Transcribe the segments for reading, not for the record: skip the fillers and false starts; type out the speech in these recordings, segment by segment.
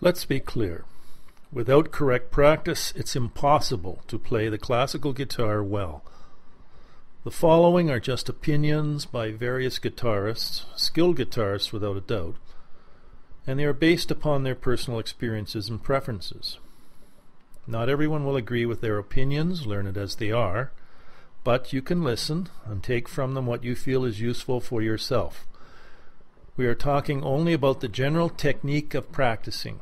Let's be clear. Without correct practice, it's impossible to play the classical guitar well. The following are just opinions by various guitarists, skilled guitarists without a doubt, and they are based upon their personal experiences and preferences. Not everyone will agree with their opinions, learned as they are, but you can listen and take from them what you feel is useful for yourself. We are talking only about the general technique of practicing,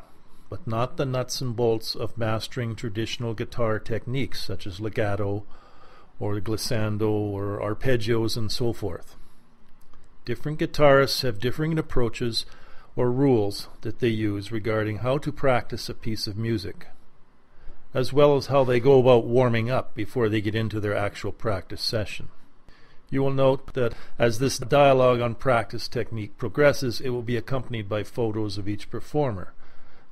but not the nuts and bolts of mastering traditional guitar techniques such as legato or glissando or arpeggios and so forth. Different guitarists have differing approaches or rules that they use regarding how to practice a piece of music, as well as how they go about warming up before they get into their actual practice session. You will note that as this dialogue on practice technique progresses, it will be accompanied by photos of each performer,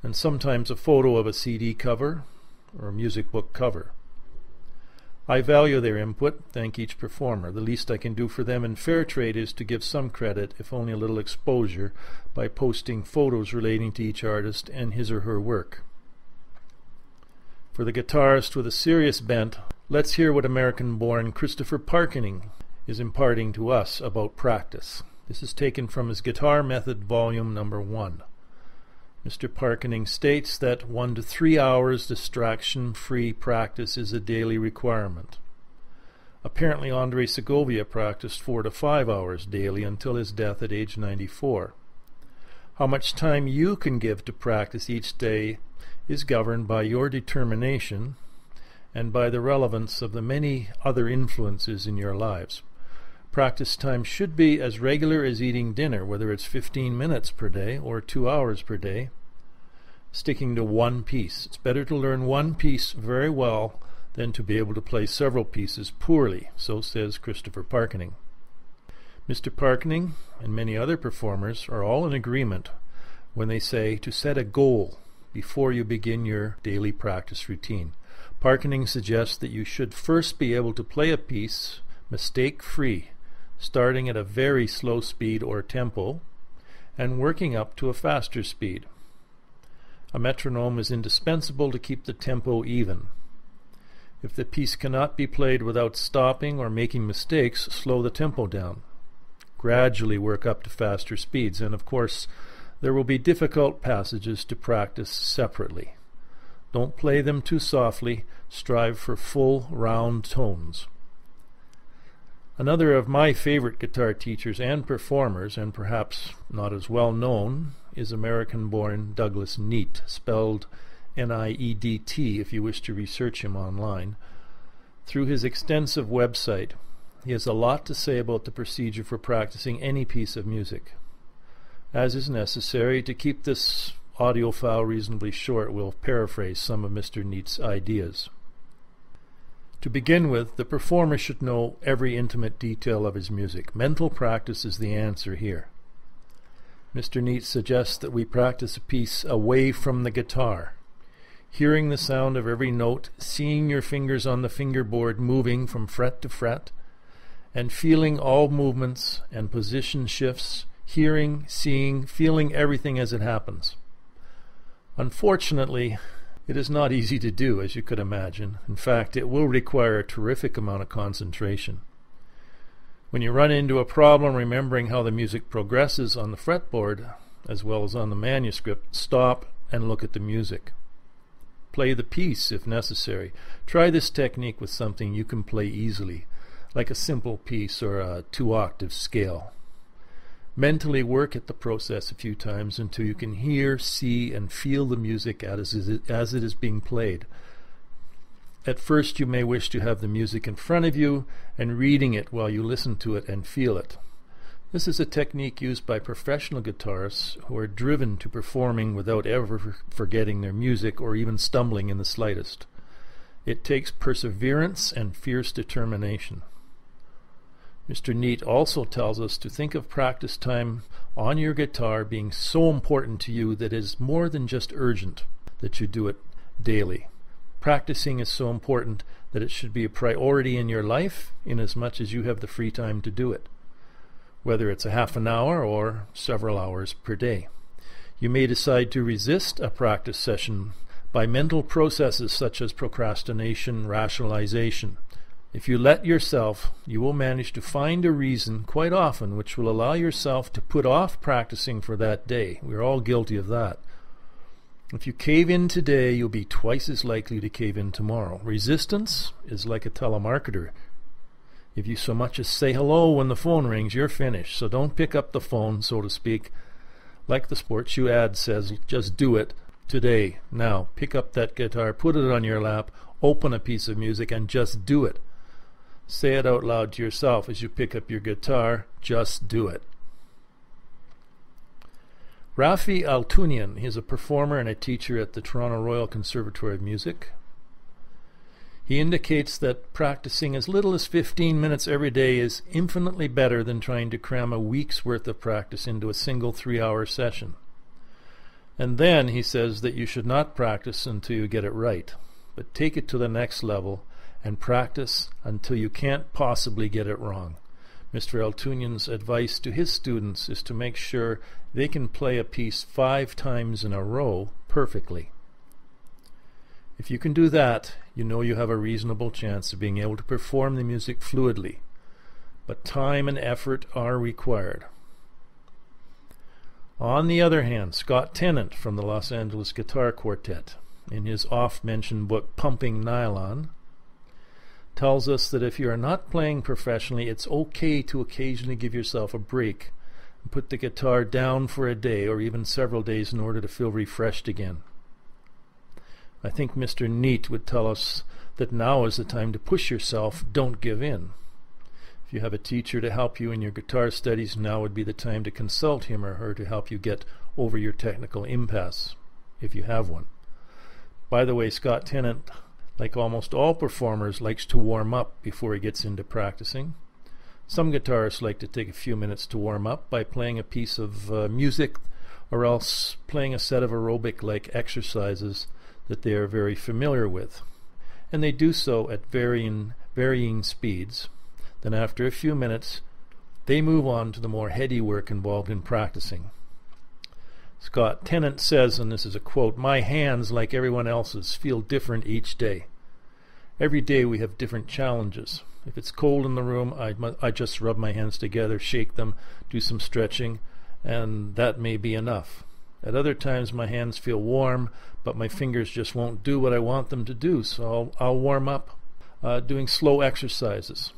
and sometimes a photo of a CD cover or a music book cover. I value their input, thank each performer. The least I can do for them in fair trade is to give some credit, if only a little exposure, by posting photos relating to each artist and his or her work. For the guitarist with a serious bent, let's hear what American-born Christopher Parkening is imparting to us about practice. This is taken from his Guitar Method Volume Number 1. Mr. Parkening states that 1 to 3 hours distraction-free practice is a daily requirement. Apparently Andre Segovia practiced 4 to 5 hours daily until his death at age 94. How much time you can give to practice each day is governed by your determination and by the relevance of the many other influences in your lives. Practice time should be as regular as eating dinner, whether it's 15 minutes per day or 2 hours per day. Sticking to one piece. It's better to learn one piece very well than to be able to play several pieces poorly, so says Christopher Parkening. Mr. Parkening and many other performers are all in agreement when they say to set a goal before you begin your daily practice routine. Parkening suggests that you should first be able to play a piece mistake-free, starting at a very slow speed or tempo and working up to a faster speed. A metronome is indispensable to keep the tempo even. If the piece cannot be played without stopping or making mistakes, slow the tempo down. Gradually work up to faster speeds, and of course there will be difficult passages to practice separately. Don't play them too softly, strive for full, round tones. Another of my favorite guitar teachers and performers, and perhaps not as well known, is American-born Douglas Neate, spelled N-I-E-D-T if you wish to research him online. Through his extensive website, he has a lot to say about the procedure for practicing any piece of music. As is necessary, to keep this audio file reasonably short, we'll paraphrase some of Mr. Neate's ideas. To begin with, the performer should know every intimate detail of his music. Mental practice is the answer here. Mr. Neate suggests that we practice a piece away from the guitar, hearing the sound of every note, seeing your fingers on the fingerboard moving from fret to fret, and feeling all movements and position shifts, hearing, seeing, feeling everything as it happens. Unfortunately, it is not easy to do, as you could imagine. In fact, it will require a terrific amount of concentration. When you run into a problem remembering how the music progresses on the fretboard, as well as on the manuscript, stop and look at the music. Play the piece if necessary. Try this technique with something you can play easily, like a simple piece or a 2-octave scale. Mentally work at the process a few times until you can hear, see, and feel the music as it is being played. At first you may wish to have the music in front of you and reading it while you listen to it and feel it. This is a technique used by professional guitarists who are driven to performing without ever forgetting their music or even stumbling in the slightest. It takes perseverance and fierce determination. Mr. Neate also tells us to think of practice time on your guitar being so important to you that it is more than just urgent that you do it daily. Practicing is so important that it should be a priority in your life inasmuch as you have the free time to do it, whether it's a half an hour or several hours per day. You may decide to resist a practice session by mental processes such as procrastination, rationalization. If you let yourself, you will manage to find a reason quite often which will allow yourself to put off practicing for that day. We're all guilty of that. If you cave in today, you'll be twice as likely to cave in tomorrow. Resistance is like a telemarketer. If you so much as say hello when the phone rings, you're finished. So don't pick up the phone, so to speak. Like the Sports You ad says, just do it today. Now, pick up that guitar, put it on your lap, open a piece of music, and just do it. Say it out loud to yourself as you pick up your guitar. Just do it. Rafi Altunian is a performer and a teacher at the Toronto Royal Conservatory of Music. He indicates that practicing as little as 15 minutes every day is infinitely better than trying to cram a week's worth of practice into a single 3-hour session. And then he says that you should not practice until you get it right, but take it to the next level and practice until you can't possibly get it wrong. Mr. Altunian's advice to his students is to make sure they can play a piece 5 times in a row perfectly. If you can do that, you know you have a reasonable chance of being able to perform the music fluidly. But time and effort are required. On the other hand, Scott Tennant from the Los Angeles Guitar Quartet, in his oft-mentioned book Pumping Nylon, tells us that if you are not playing professionally, it's okay to occasionally give yourself a break and put the guitar down for a day or even several days in order to feel refreshed again. I think Mr. Neat would tell us that now is the time to push yourself, don't give in. If you have a teacher to help you in your guitar studies, now would be the time to consult him or her to help you get over your technical impasse, if you have one. By the way, Scott Tennant, like almost all performers, likes to warm up before he gets into practicing. Some guitarists like to take a few minutes to warm up by playing a piece of music or else playing a set of aerobic-like exercises that they are very familiar with. And they do so at varying speeds. Then after a few minutes, they move on to the more heady work involved in practicing. Scott Tennant says, and this is a quote, "My hands, like everyone else's, feel different each day. Every day we have different challenges. If it's cold in the room, I just rub my hands together, shake them, do some stretching, and that may be enough. At other times my hands feel warm, but my fingers just won't do what I want them to do, so I'll warm up doing slow exercises.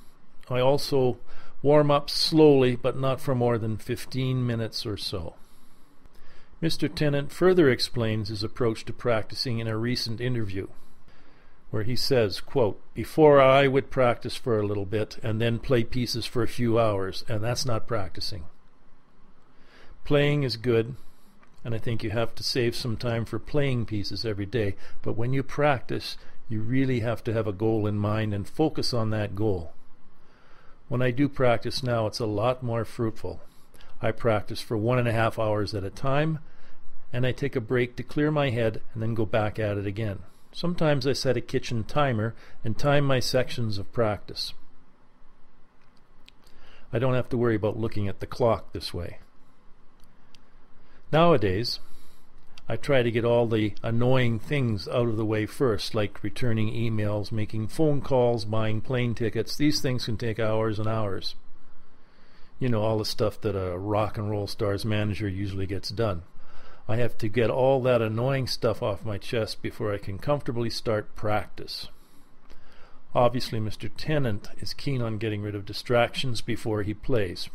I also warm up slowly, but not for more than 15 minutes or so." Mr. Tennant further explains his approach to practicing in a recent interview, where he says, quote, "Before I would practice for a little bit and then play pieces for a few hours, and that's not practicing. Playing is good, and I think you have to save some time for playing pieces every day, but when you practice, you really have to have a goal in mind and focus on that goal. When I do practice now, it's a lot more fruitful. I practice for 1.5 hours at a time, and I take a break to clear my head and then go back at it again. Sometimes I set a kitchen timer and time my sections of practice. I don't have to worry about looking at the clock this way. Nowadays, I try to get all the annoying things out of the way first, like returning emails, making phone calls, buying plane tickets. These things can take hours and hours. You know, all the stuff that a rock and roll star's manager usually gets done. I have to get all that annoying stuff off my chest before I can comfortably start practice. Obviously, Mr. Tennant is keen on getting rid of distractions before he plays.